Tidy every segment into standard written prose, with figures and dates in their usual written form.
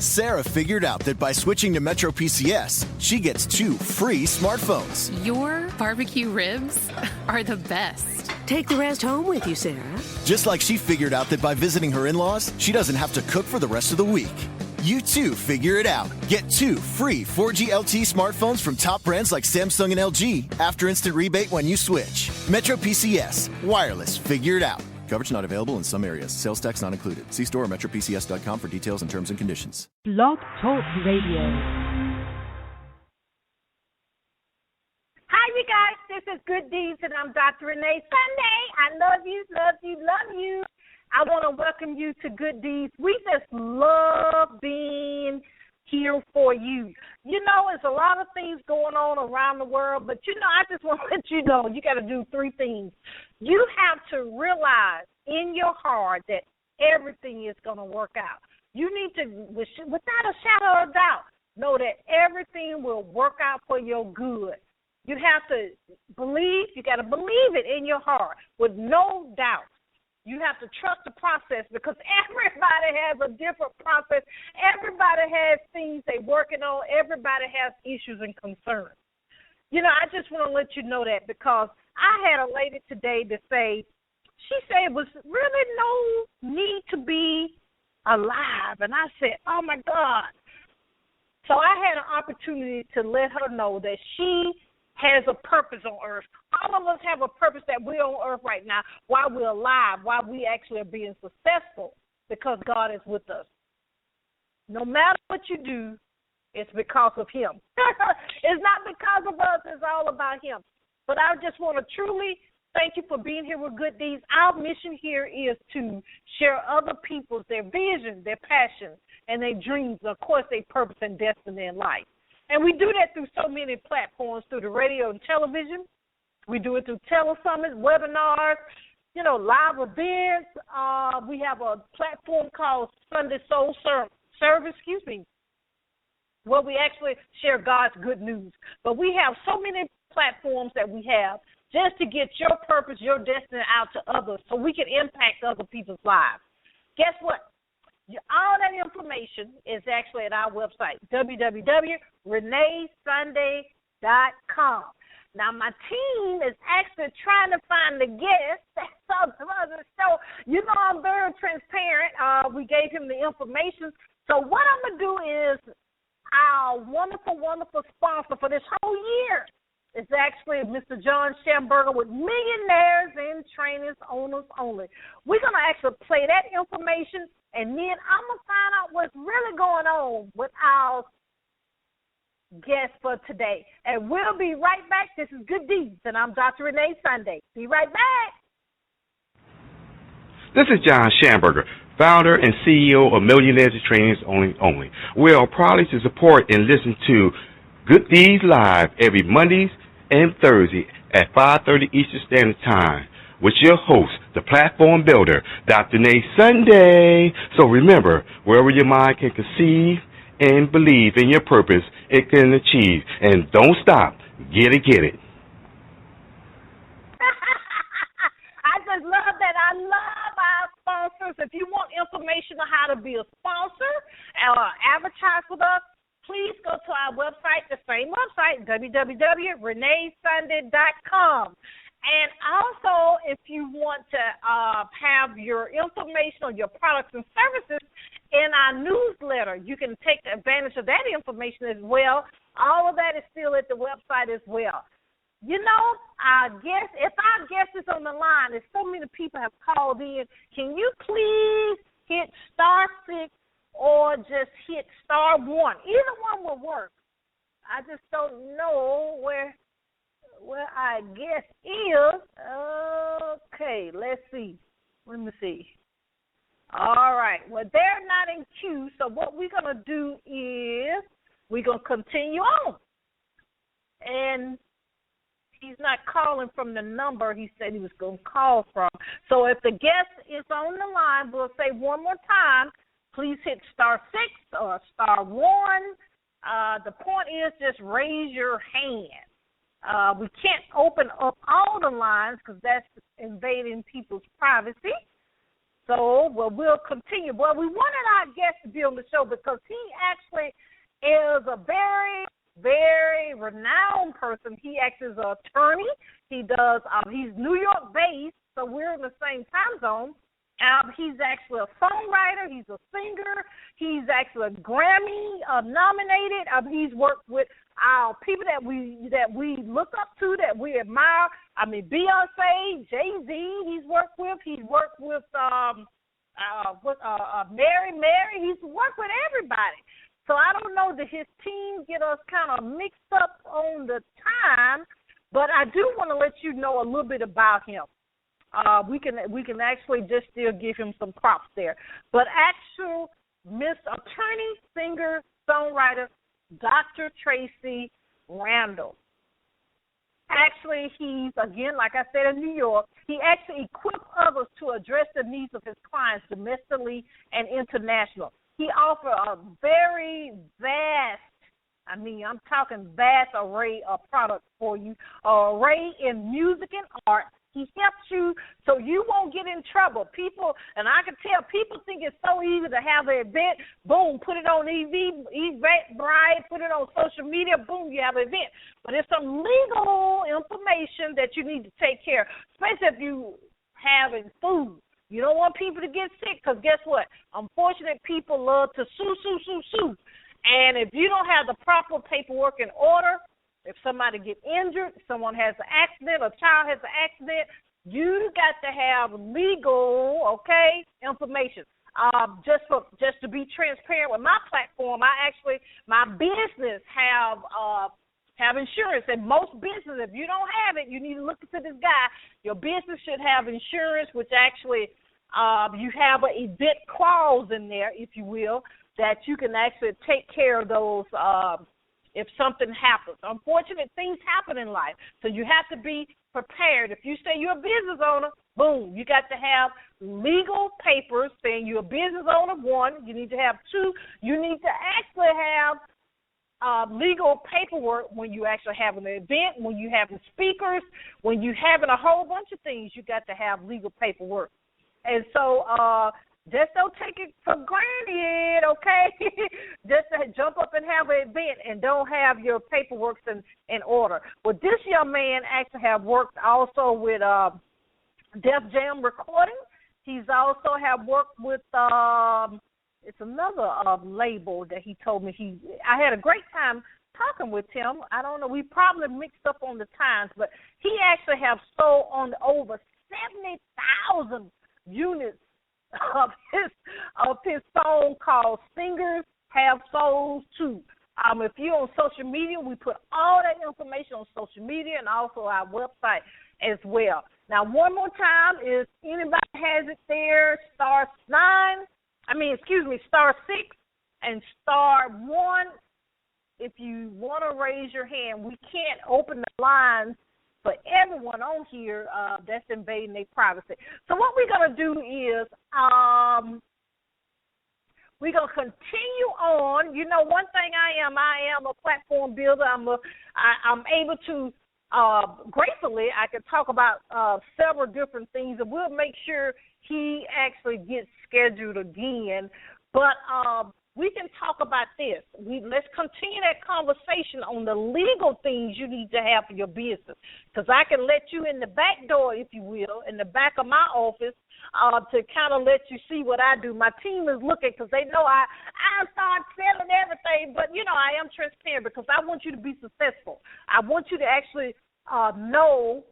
Sarah figured out that by switching to Metro PCS, she gets 2 free smartphones. Your barbecue ribs are the best. Take the rest home with you, Sarah. Just like she figured out that by visiting her in-laws, she doesn't have to cook for the rest of the week. You too figure it out. Get 2 free 4G LTE smartphones from top brands like Samsung and LG after instant rebate when you switch. Metro PCS. Wireless. Figure it out. Coverage not available in some areas. Sales tax not included. See store or metropcs.com for details and terms and conditions. Blog Talk Radio. Hi, you guys. This is Good Deeds, and I'm Dr. Renee Sunday. I love you, love you, love you. I want to welcome you to Good Deeds. We just love being here for you. You know, there's a lot of things going on around the world, but, I just want to let you know you got to do 3 things. You have to realize in your heart that everything is going to work out. You need to, without a shadow of doubt, know that everything will work out for your good. You have to believe, you got to believe it in your heart with no doubt. You have to trust the process because everybody has a different process. Everybody has things they're working on. Everybody has issues and concerns. I just want to let you know that because I had a lady today to say, she said it was really no need to be alive. And I said, oh, my God. So I had an opportunity to let her know that she has a purpose on earth. All of us have a purpose that we're on earth right now while we're alive, while we actually are being successful because God is with us. No matter what you do, it's because of him. It's not because of us. It's all about him. But I just want to truly thank you for being here with Good Deeds. Our mission here is to share other people's, their vision, their passions, and their dreams, of course, their purpose and destiny in life. And we do that through so many platforms, through the radio and television. We do it through telesummits, webinars, live events. We have a platform called Sunday Soul Service, where we actually share God's good news. But we have so many platforms that we have just to get your purpose, your destiny out to others so we can impact other people's lives. Guess what? All that information is actually at our website, www.reneesunday.com. Now, my team is actually trying to find the guest that's on the show. I'm very transparent. We gave him the information. So what I'm going to do is our wonderful, wonderful sponsor for this whole year is actually Mr. John Schamberger with Millionaires in Trainers Owners Only. We're going to actually play that information, and then I'm going to find out what's really going on with our guest for today. And we'll be right back. This is Good Deeds, and I'm Dr. Renee Sunday. Be right back. This is John Schamberger, founder and CEO of Millionaires in Trainers Only. We are proud to support and listen to Good Deeds Live every Mondays and Thursday at 5:30 Eastern Standard Time with your host, the platform builder, Dr. Renee Sunday. So remember, wherever your mind can conceive and believe in your purpose, it can achieve. And don't stop. Get it. I just love that. I love our sponsors. If you want information on how to be a sponsor or advertise with us, please go to our website, the same website, www.reneesunday.com. And also, if you want to have your information on your products and services in our newsletter, you can take advantage of that information as well. All of that is still at the website as well. If our guest is on the line, there's so many people have called in. Can you please hit *6 or just hit *1? Either one will work. I just don't know where our guest is. Okay, let's see. Let me see. All right. Well, they're not in queue, so what we're going to do is we're going to continue on. And he's not calling from the number he said he was going to call from. So if the guest is on the line, we'll say one more time, please hit *6 or *1. The point is just raise your hand. We can't open up all the lines because that's invading people's privacy. So, we'll continue. Well, we wanted our guest to be on the show because he actually is a very, very renowned person. He actually is an attorney. He's New York based, so we're in the same time zone. He's actually a songwriter. He's a singer. He's actually a Grammy nominated. He's worked with people that we look up to, that we admire. I mean, Beyonce, Jay-Z. He's worked with. He's worked with Mary. He's worked with everybody. So I don't know that his team get us kind of mixed up on the time, but I do want to let you know a little bit about him. We can actually just still give him some props there. But actual Miss Attorney, singer, songwriter, Dr. Tracy Randall. Actually, he's, again, like I said, in New York, he actually equips others to address the needs of his clients domestically and international. He offers a very vast, I'm talking vast array of products for you, array in music and art. He helps you so you won't get in trouble. People, and I can tell, people think it's so easy to have an event. Boom, put it on Eventbrite, put it on social media. Boom, you have an event. But there's some legal information that you need to take care of, especially if you having food. You don't want people to get sick because guess what? Unfortunate people love to sue. And if you don't have the proper paperwork in order, if somebody gets injured, someone has an accident, a child has an accident, you got to have legal, information. Just to be transparent with my platform, my business have insurance, and most businesses, if you don't have it, you need to look into this guy. Your business should have insurance, which actually you have an event clause in there, if you will, that you can actually take care of those. If something happens. Unfortunate things happen in life, so you have to be prepared. If you say you're a business owner, boom, you got to have legal papers saying you're a business owner, one. You need to have two. You need to actually have legal paperwork when you actually have an event, when you having speakers, when you having a whole bunch of things, you got to have legal paperwork. And so just don't take it for granted, okay? Just to jump up and have an event and don't have your paperwork in order. Well, this young man actually have worked also with Def Jam Recording. He's also have worked with, it's another label that he told me. I had a great time talking with him. I don't know, we probably mixed up on the times, but he actually have sold on over 70,000 units of his song called Singers Have Souls Too. If you're on social media, we put all that information on social media and also our website as well. Now, one more time, if anybody has it there, star 6 and star 1. If you want to raise your hand, we can't open the lines for everyone on here that's invading their privacy. So what we're going to do is we're going to continue on. You know, one thing I am a platform builder. I'm able to, gratefully, I can talk about several different things, and we'll make sure he actually gets scheduled again. But we can talk about this. Let's continue that conversation on the legal things you need to have for your business, because I can let you in the back door, if you will, in the back of my office to kind of let you see what I do. My team is looking because they know I start selling everything, but, you know, I am transparent because I want you to be successful. I want you to actually know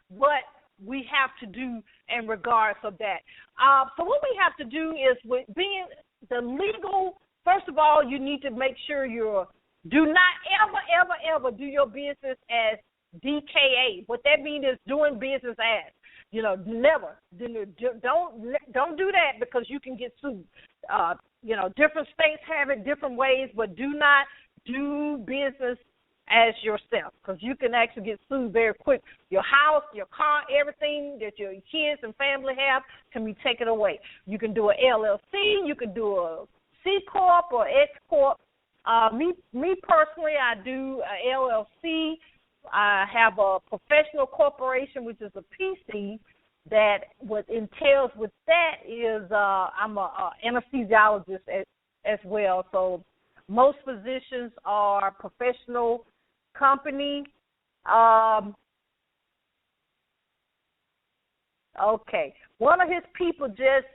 what we have to do in regards of that. So what we have to do is, with being the legal, first of all, you need to make sure do not ever do your business as DKA. What that means is doing business as. You know, never. Don't do that, because you can get sued. You know, different states have it different ways, but do not do business as yourself, because you can actually get sued very quick. Your house, your car, everything that your kids and family have can be taken away. You can do an LLC, you can do a C Corp or X Corp. Me personally, I do a LLC. I have a professional corporation, which is a PC, that what entails with that is I'm a anesthesiologist as well. So most physicians are professional company. Okay. One of his people just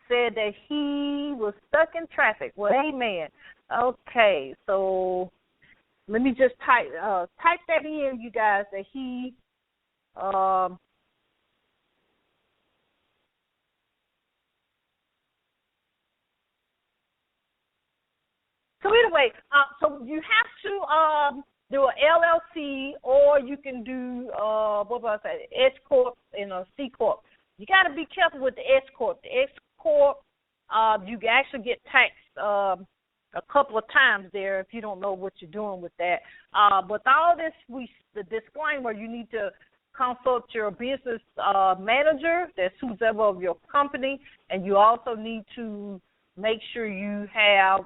said that he was stuck in traffic. Well, amen. Okay, so let me just type that in, you guys, that he so anyway, so you have to do an LLC, or you can do what was I say, S corp and a C corp. You got to be careful with the S corp. The S corp, you can actually get taxed a couple of times there if you don't know what you're doing with that. But all this, the disclaimer, you need to consult your business manager, that's who's ever of your company, and you also need to make sure you have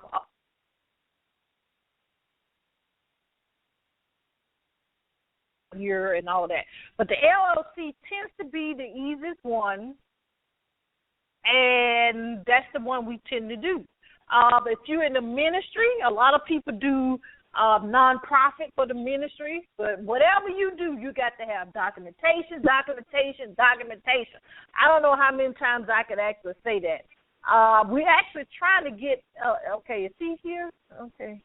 year and all that. But the LLC tends to be the easiest one, and that's the one we tend to do. If you're in the ministry, a lot of people do nonprofit for the ministry, but whatever you do, you got to have documentation. I don't know how many times I could actually say that. We're actually trying to get, okay, is he here? Okay.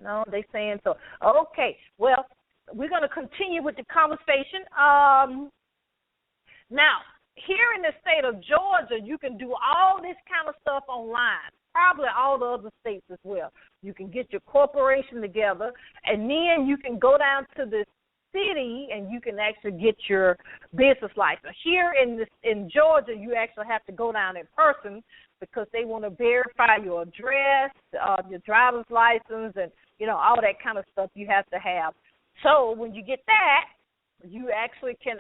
No, they saying so. Okay, well, we're going to continue with the conversation. Now, here in the state of Georgia, you can do all this kind of stuff online. Probably all the other states as well. You can get your corporation together, and then you can go down to the city and you can actually get your business license. Here in Georgia, you actually have to go down in person because they want to verify your address, your driver's license, and, all that kind of stuff you have to have. So when you get that, you actually can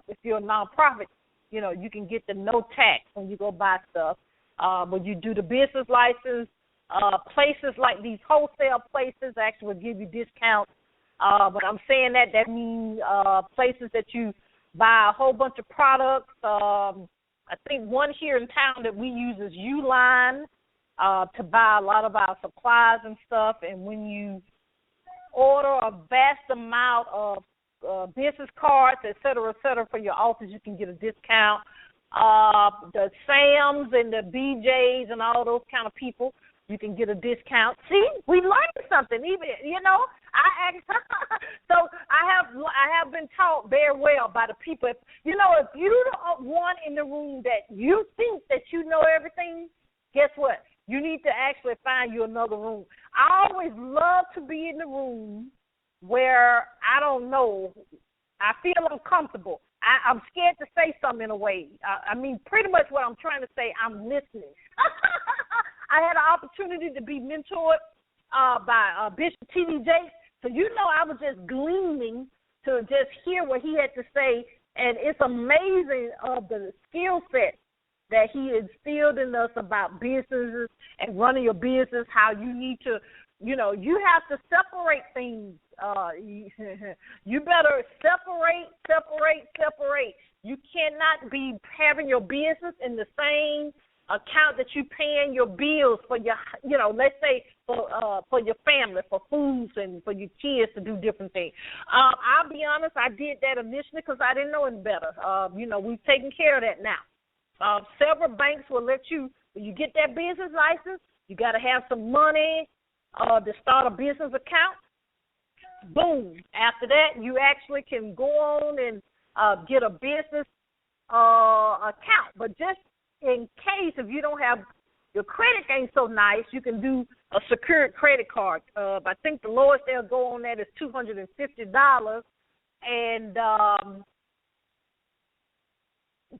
if you're a nonprofit, you can get the no tax when you go buy stuff. When you do the business license, places like these wholesale places actually will give you discounts. But I'm saying that means places that you buy a whole bunch of products. I think one here in town that we use is Uline to buy a lot of our supplies and stuff. And when you order a vast amount of business cards, et cetera, for your office, you can get a discount. The Sam's and the BJ's and all those kind of people, you can get a discount. See, we learned something. Even so I have been taught very well by the people. If you're the one in the room that you think that you know everything, guess what? You need to actually find you another room. I always love to be in the room where I don't know. I feel uncomfortable. I'm scared to say something in a way. Pretty much what I'm trying to say, I'm listening. I had an opportunity to be mentored by Bishop T.D. Jakes. So, I was just gleaming to just hear what he had to say. And it's amazing of the skill set that he instilled in us about businesses and running your business, how you need to, you have to separate things. You better separate. You cannot be having your business in the same account that you paying your bills for your, let's say for your family, for foods and for your kids to do different things. I'll be honest, I did that initially because I didn't know any better. We've taken care of that now. Several banks will let you, when you get that business license, you got to have some money to start a business account. Boom. After that, you actually can go on and get a business account. But just in case, if you don't have, your credit ain't so nice, you can do a secured credit card. I think the lowest they'll go on that is $250. And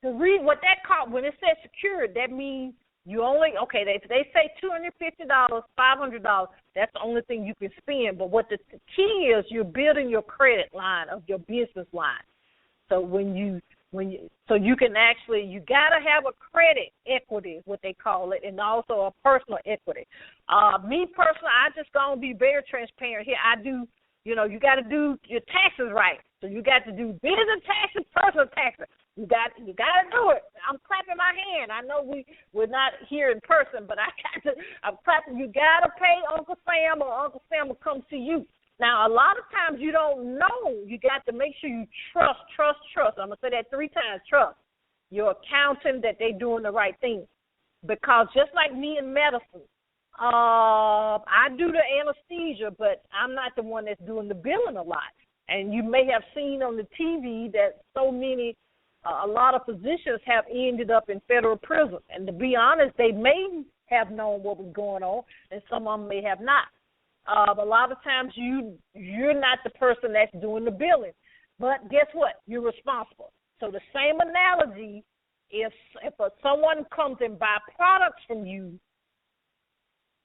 to read what that cost, when it says secured, that means you only, they say $250, $500, that's the only thing you can spend. But what the key is, you're building your credit line of your business line. So so you can actually, you got to have a credit equity, is what they call it, and also a personal equity. Me personally, I just going to be very transparent here. I do, you got to do your taxes right. So you got to do business taxes, personal taxes. You got to do it. I'm clapping my hand. I know we're not here in person, but I'm clapping. You got to pay Uncle Sam, or Uncle Sam will come to you. Now, a lot of times you don't know. You got to make sure you trust. I'm going to say that 3 times, trust your accountant that they're doing the right thing. Because just like me in medicine, I do the anesthesia, but I'm not the one that's doing the billing a lot. And you may have seen on the TV that a lot of physicians have ended up in federal prison. And to be honest, they may have known what was going on, and some of them may have not. A lot of times you're not the person that's doing the billing. But guess what? You're responsible. So the same analogy, if someone comes and buy products from you,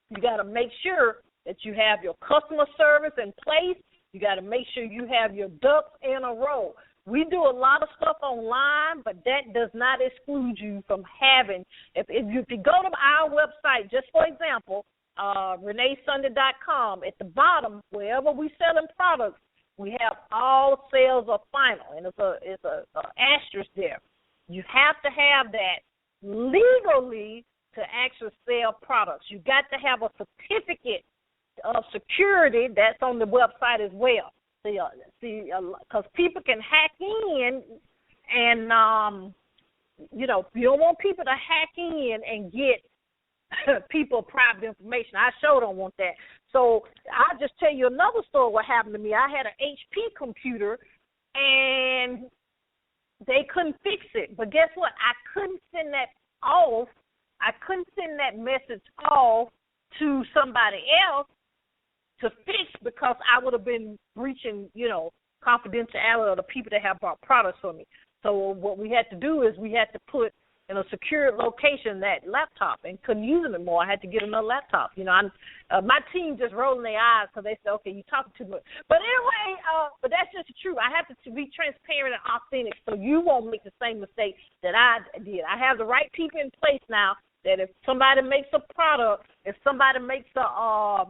you got to make sure that you have your customer service in place. You got to make sure you have your ducks in a row. We do a lot of stuff online, but that does not exclude you from having. If you go to our website, just for example, ReneeSunday.com, at the bottom, wherever we selling products, we have all sales are final, and it's a asterisk there. You have to have that legally to actually sell products. You got to have a certificate of security that's on the website as well. See, because people can hack in, and you don't want people to hack in and get people private information. I sure don't want that. So I'll just tell you another story what happened to me. I had an HP computer, and they couldn't fix it. But guess what? I couldn't send that off. I couldn't send that message off to somebody else to fix, because I would have been breaching, confidentiality of the people that have bought products for me. So what we had to do is we had to put in a secure location that laptop, and couldn't use it anymore. I had to get another laptop. My team just rolling their eyes because they said, okay, you talking too much. But anyway, but that's just the truth. I have to be transparent and authentic so you won't make the same mistake that I did. I have the right people in place now that if somebody makes a product, if somebody makes a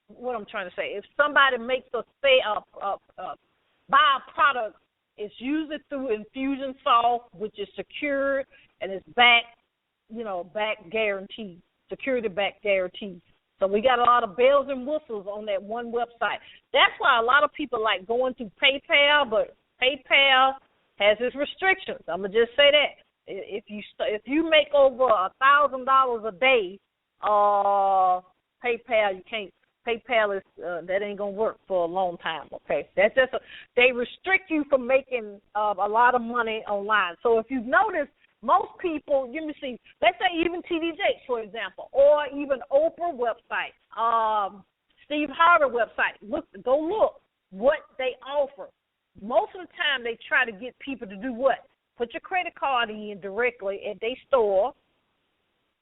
what I'm trying to say, if somebody makes buy a product, it's usually through Infusionsoft, which is secured, and it's back guaranteed, security back guaranteed. So we got a lot of bells and whistles on that one website. That's why a lot of people like going to PayPal, but PayPal has its restrictions. I'm gonna just say that. If you make over $1,000 a day, PayPal, you can't. PayPal is that ain't gonna work for a long time. Okay, that's just they restrict you from making a lot of money online. So if you've noticed, most people, let me see, let's say even TD Jakes, for example, or even Oprah website, Steve Harvey website. Go look what they offer. Most of the time, they try to get people to do what? Put your credit card in directly at their store,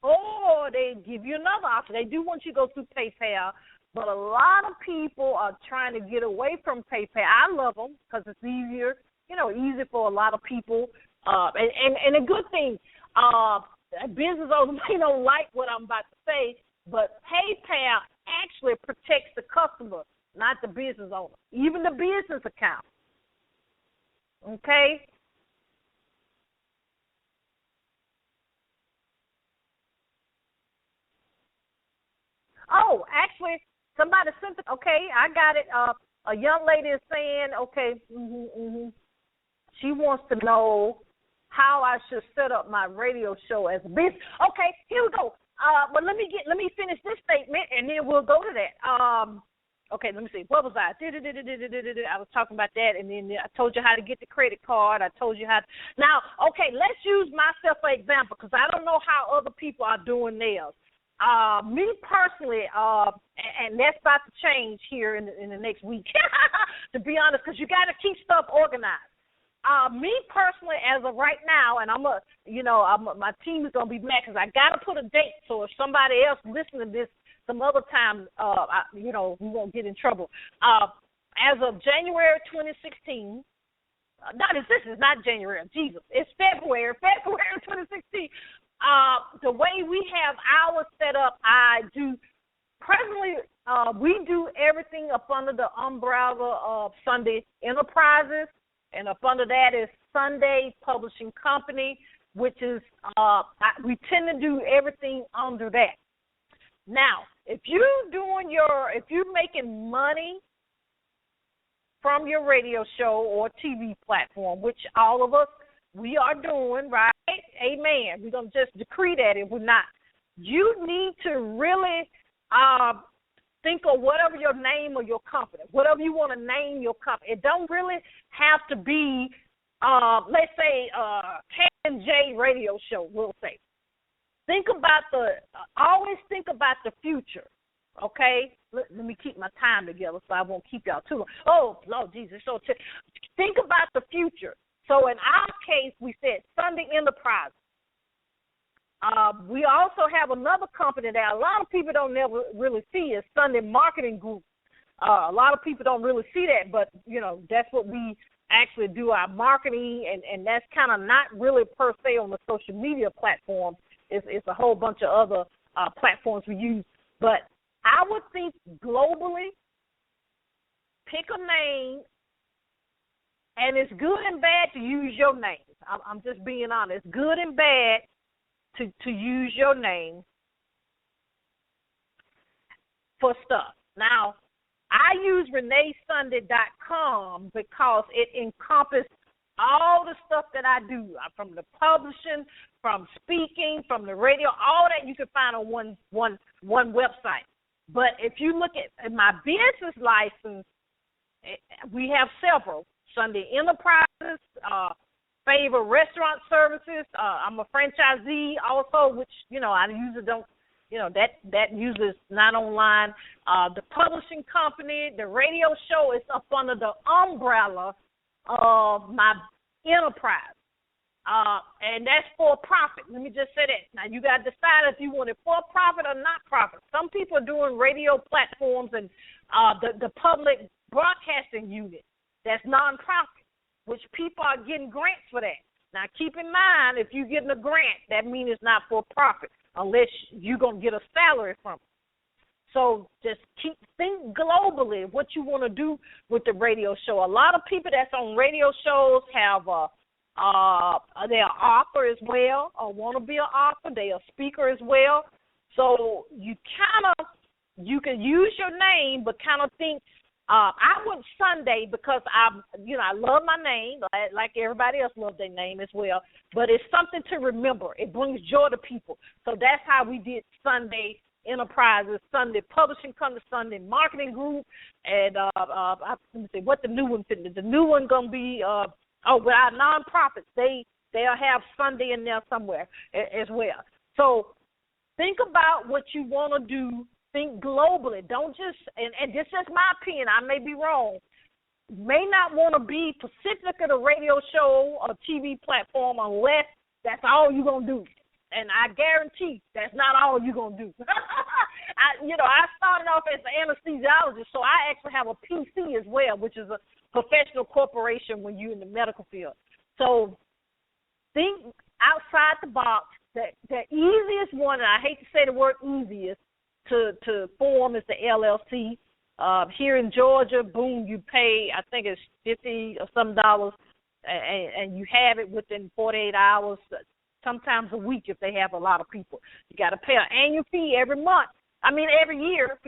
or they give you another option. They do want you to go through PayPal, but a lot of people are trying to get away from PayPal. I love them because it's easier, easy for a lot of people. And a good thing, business owners may don't like what I'm about to say, but PayPal actually protects the customer, not the business owner, even the business account. Okay? Oh, actually, somebody sent it. Okay, I got it. A young lady is saying, okay, she wants to know how I should set up my radio show as a business. Okay, here we go. But let me finish this statement, and then we'll go to that. Okay, let me see. What was I? I was talking about that, and then I told you how to get the credit card. I told you how to. Now, okay, let's use myself for example, because I don't know how other people are doing theirs. Me personally, and that's about to change here in the next week, to be honest, because you got to keep stuff organized. Me personally, as of right now, and my team is gonna be mad because I got to put a date. So if somebody else listens to this some other time, we won't get in trouble. As of January 2016. This is not January. Jesus, it's February 2016. The way we have ours set up, I do presently, we do everything up under the umbrella of Sunday Enterprises, and up under that is Sunday Publishing Company, which is, we tend to do everything under that. Now, if you're making money from your radio show or TV platform, which all of us, we are doing, right? Amen. We're going to just decree that if we're not. You need to really think of whatever your name or your company, whatever you want to name your company. It don't really have to be, let's say, K&J radio show, we'll say. Always think about the future, okay? Let me keep my time together so I won't keep y'all too long. Oh, Lord Jesus. So think about the future. So in our case, we said Sunday Enterprise. We also have another company that a lot of people don't never really see is Sunday Marketing Group. A lot of people don't really see that, but, that's what we actually do our marketing, and that's kind of not really per se on the social media platform. It's a whole bunch of other platforms we use. But I would think globally, pick a name, and it's good and bad to use your name. I'm just being honest. It's good and bad to use your name for stuff. Now, I use ReneeSunday.com because it encompasses all the stuff that I do, from the publishing, from speaking, from the radio, all that you can find on one website. But if you look at my business license, we have several. Sunday Enterprises, Favor Restaurant Services. I'm a franchisee also, which, I usually don't, that uses not online. The publishing company, the radio show is up under the umbrella of my enterprise. And that's for profit. Let me just say that. Now, you got to decide if you want it for profit or not profit. Some people are doing radio platforms and the public broadcasting unit. That's nonprofit, which people are getting grants for that. Now, keep in mind, if you're getting a grant, that means it's not for profit unless you're going to get a salary from it. So just think globally what you want to do with the radio show. A lot of people that's on radio shows have they're an author as well, or want to be an author. They're a speaker as well. So you can use your name, but kind of think. I went Sunday because I love my name, like everybody else loves their name as well. But it's something to remember. It brings joy to people. So that's how we did Sunday Enterprises, Sunday Publishing Company, Sunday Marketing Group, and let me see what the new one is. The new one gonna be with our nonprofits. They'll have Sunday in there somewhere as well. So think about what you want to do. Think globally. Don't just, and this is my opinion, I may be wrong, may not want to be specific at a radio show or TV platform unless that's all you're going to do. And I guarantee that's not all you're going to do. I started off as an anesthesiologist, so I actually have a PC as well, which is a professional corporation when you're in the medical field. So think outside the box. The easiest one, and I hate to say the word easiest, to form is the LLC. Here in Georgia, boom, you pay, I think it's $50 or some dollars, and you have it within 48 hours, sometimes a week if they have a lot of people. You got to pay an annual fee every year,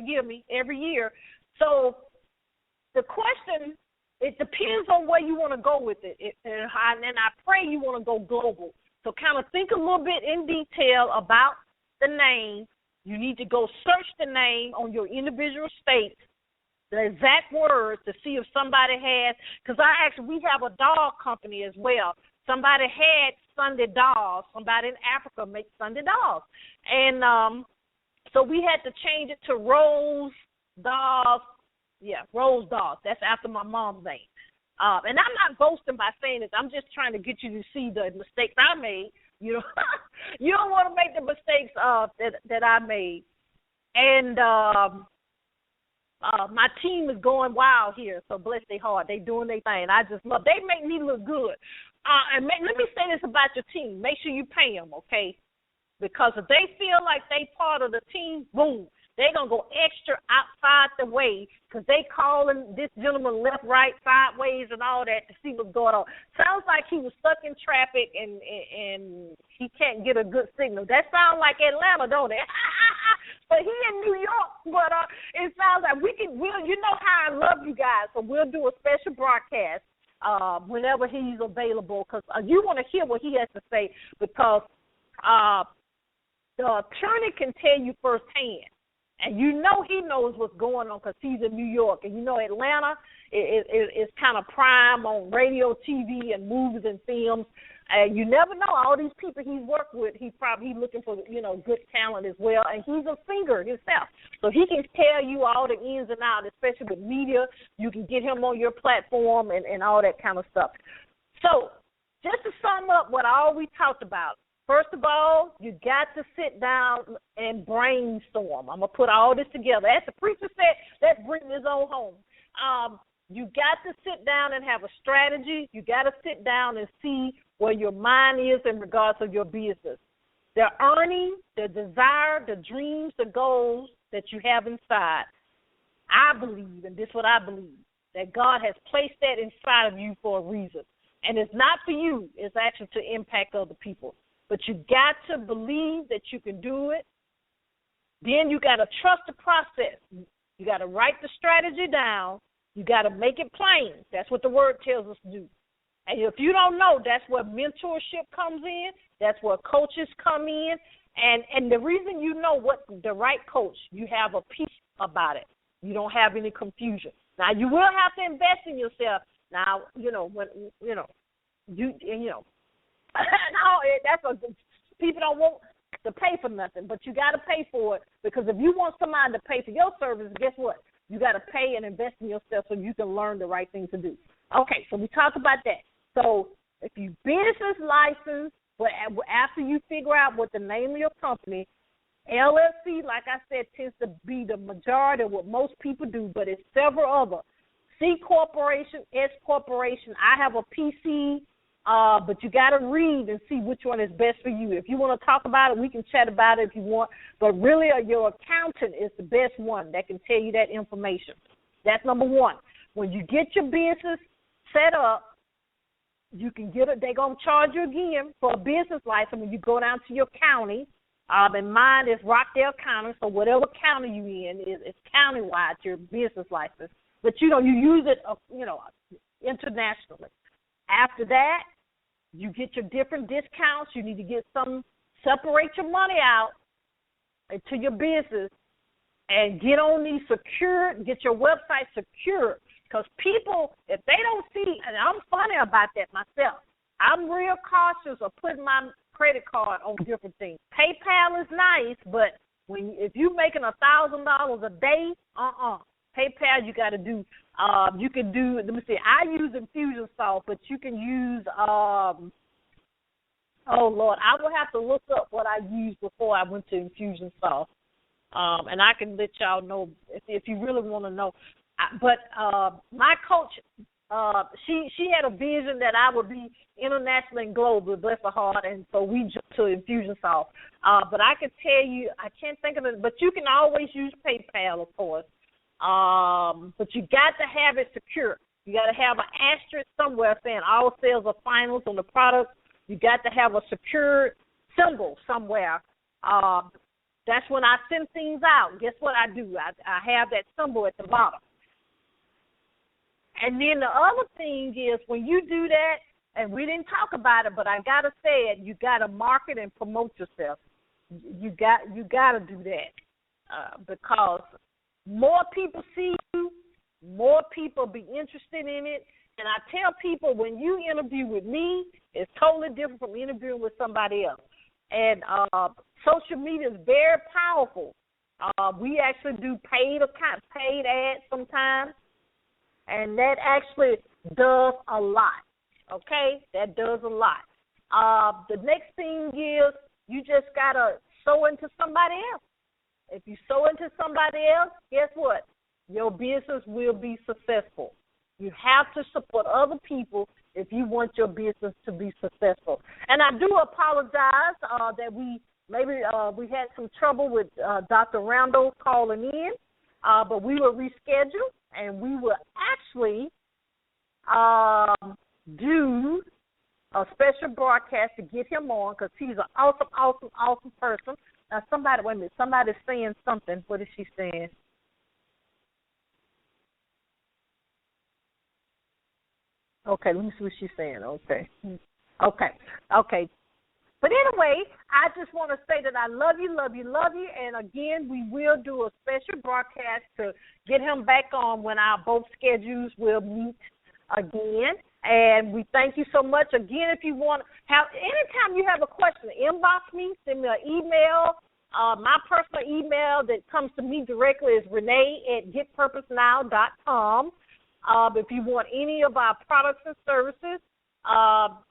every year. So the question, it depends on where you want to go with it, and I pray you want to go global. So kind of think a little bit in detail about the name. You need to go search the name on your individual states, the exact words, to see if somebody has, because we have a dog company as well. Somebody had Sunday Dolls. Somebody in Africa makes Sunday Dolls. And so we had to change it to Rose Dolls. Yeah, Rose Dolls. That's after my mom's name. And I'm not boasting by saying this. I'm just trying to get you to see the mistakes I made. You don't want to make the mistakes that I made. And my team is going wild here, so bless their heart. They doing their thing. I just love. They make me look good. Let me say this about your team. Make sure you pay them, okay? Because if they feel like they part of the team, boom, they're going to go extra outside the way because they calling this gentleman left, right, sideways, and all that to see what's going on. Sounds like he was stuck in traffic and he can't get a good signal. That sounds like Atlanta, don't it? But he in New York. But it sounds like we'll you know how I love you guys, so we'll do a special broadcast whenever he's available because you want to hear what he has to say because the attorney can tell you firsthand. And you know he knows what's going on because he's in New York. And you know Atlanta is kind of prime on radio, TV, and movies and films. And you never know. All these people he's worked with, he's looking for, good talent as well. And he's a singer himself. So he can tell you all the ins and outs, especially with media. You can get him on your platform and all that kind of stuff. So just to sum up what all we talked about, first of all, you got to sit down and brainstorm. I'm going to put all this together. As the preacher said, let's bring this on home. You got to sit down and have a strategy. You got to sit down and see where your mind is in regards to your business. The earning, the desire, the dreams, the goals that you have inside. I believe, and this is what I believe, that God has placed that inside of you for a reason. And it's not for you. It's actually to impact other people. But you got to believe that you can do it. Then you got to trust the process. You got to write the strategy down. You got to make it plain. That's what the word tells us to do. And if you don't know, that's where mentorship comes in. That's where coaches come in. And the reason you know what the right coach, you have a peace about it. You don't have any confusion. Now, you will have to invest in yourself. Now, people don't want to pay for nothing, but you got to pay for it because if you want somebody to pay for your service, guess what? You got to pay and invest in yourself so you can learn the right thing to do. Okay, so we talked about that. So if you business license, but after you figure out what the name of your company, LLC, like I said, tends to be the majority of what most people do, but it's several other. C Corporation, S Corporation. I have a PC. But you got to read and see which one is best for you. If you want to talk about it, we can chat about it if you want. But really, your accountant is the best one that can tell you that information. That's number one. When you get your business set up, you can get it. They're going to charge you again for a business license when you go down to your county. And mine is Rockdale County, so whatever county you in, it's county-wide, your business license. But, you use it, internationally. After that, you get your different discounts. You need to get separate your money out into your business and get on these secured, get your website secured. Because people, if they don't see, and I'm funny about that myself, I'm real cautious of putting my credit card on different things. PayPal is nice, but if you're making $1,000 a day, PayPal you got to do. You can do, let me see, I use Infusionsoft, but you can use, oh, Lord, I will have to look up what I used before I went to Infusionsoft. And I can let y'all know if you really want to know. But my coach, she had a vision that I would be international and global, bless her heart, and so we jumped to Infusionsoft. But I can tell you, I can't think of it, but you can always use PayPal, of course. But you got to have it secure. You got to have an asterisk somewhere saying all sales are finals on the product. You got to have a secure symbol somewhere. That's when I send things out. Guess what I do? I have that symbol at the bottom. And then the other thing is when you do that, and we didn't talk about it, but I got to say it, you got to market and promote yourself. You got to do that because more people see you, more people be interested in it. And I tell people when you interview with me, it's totally different from interviewing with somebody else. And social media is very powerful. We actually do paid ads sometimes, and that actually does a lot. Okay, that does a lot. The next thing is you just gotta sow into somebody else. If you sow into somebody else, guess what? Your business will be successful. You have to support other people if you want your business to be successful. And I do apologize that we Maybe we had some trouble with Dr. Randall calling in, but we will reschedule, and we will actually do a special broadcast to get him on because he's an awesome, awesome, awesome person. Now, wait a minute, somebody's saying something. What is she saying? Okay, let me see what she's saying. Okay. But anyway, I just want to say that I love you, love you, love you. And again, we will do a special broadcast to get him back on when our both schedules will meet again. And we thank you so much. Again, if you want anytime you have a question, inbox me, send me an email. My personal email that comes to me directly is Renee@getpurposenow.com. If you want any of our products and services,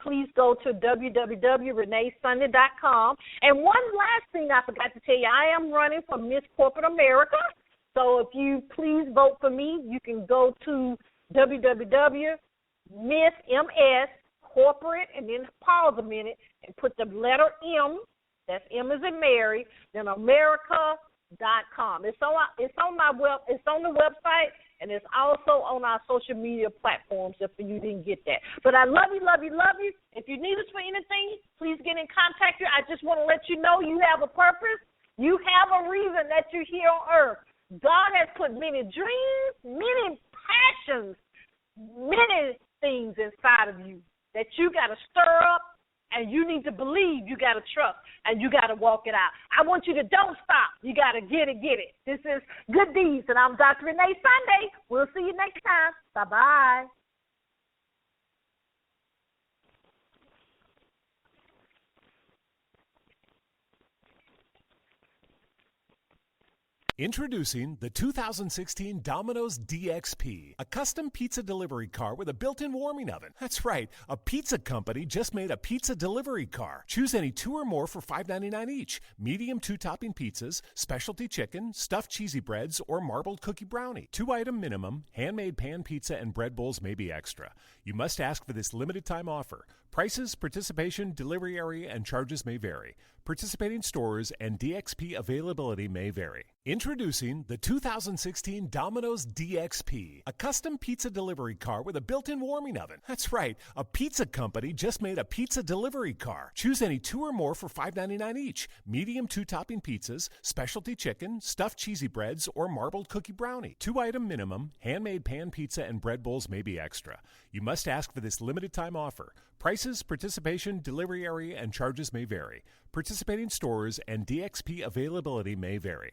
please go to www.reneesunday.com. And one last thing I forgot to tell you, I am running for Miss Corporate America. So if you please vote for me, you can go to www.Miss Corporate and then pause a minute and put the letter M, that's M as in Mary, then America.com. It's on my it's on the website. And it's also on our social media platforms if you didn't get that. But I love you, love you, love you. If you need us for anything, please get in contact. I just want to let you know you have a purpose. You have a reason that you're here on earth. God has put many dreams, many passions, many things inside of you that you got to stir up, and you need to believe. You got to trust, and you got to walk it out. I want you to don't stop. You got to get it, get it. This is Good Deeds, and I'm Dr. Renee Sunday. We'll see you next time. Bye-bye. Introducing the 2016 Domino's DXP, a custom pizza delivery car with a built-in warming oven. That's right, a pizza company just made a pizza delivery car. Choose any two or more for $5.99 each. Medium 2-topping pizzas, specialty chicken, stuffed cheesy breads, or marbled cookie brownie. 2-item minimum, handmade pan pizza and bread bowls may be extra. You must ask for this limited time offer. Prices, participation, delivery area, and charges may vary. Participating stores and DXP availability may vary. Introducing the 2016 Domino's DXP, a custom pizza delivery car with a built-in warming oven. That's right, a pizza company just made a pizza delivery car. Choose any two or more for $5.99 each. Medium 2-topping pizzas, specialty chicken, stuffed cheesy breads, or marbled cookie brownie. 2-item minimum, handmade pan pizza and bread bowls may be extra. You must ask for this limited time offer. Prices, participation, delivery area, and charges may vary. Participating stores and DXP availability may vary.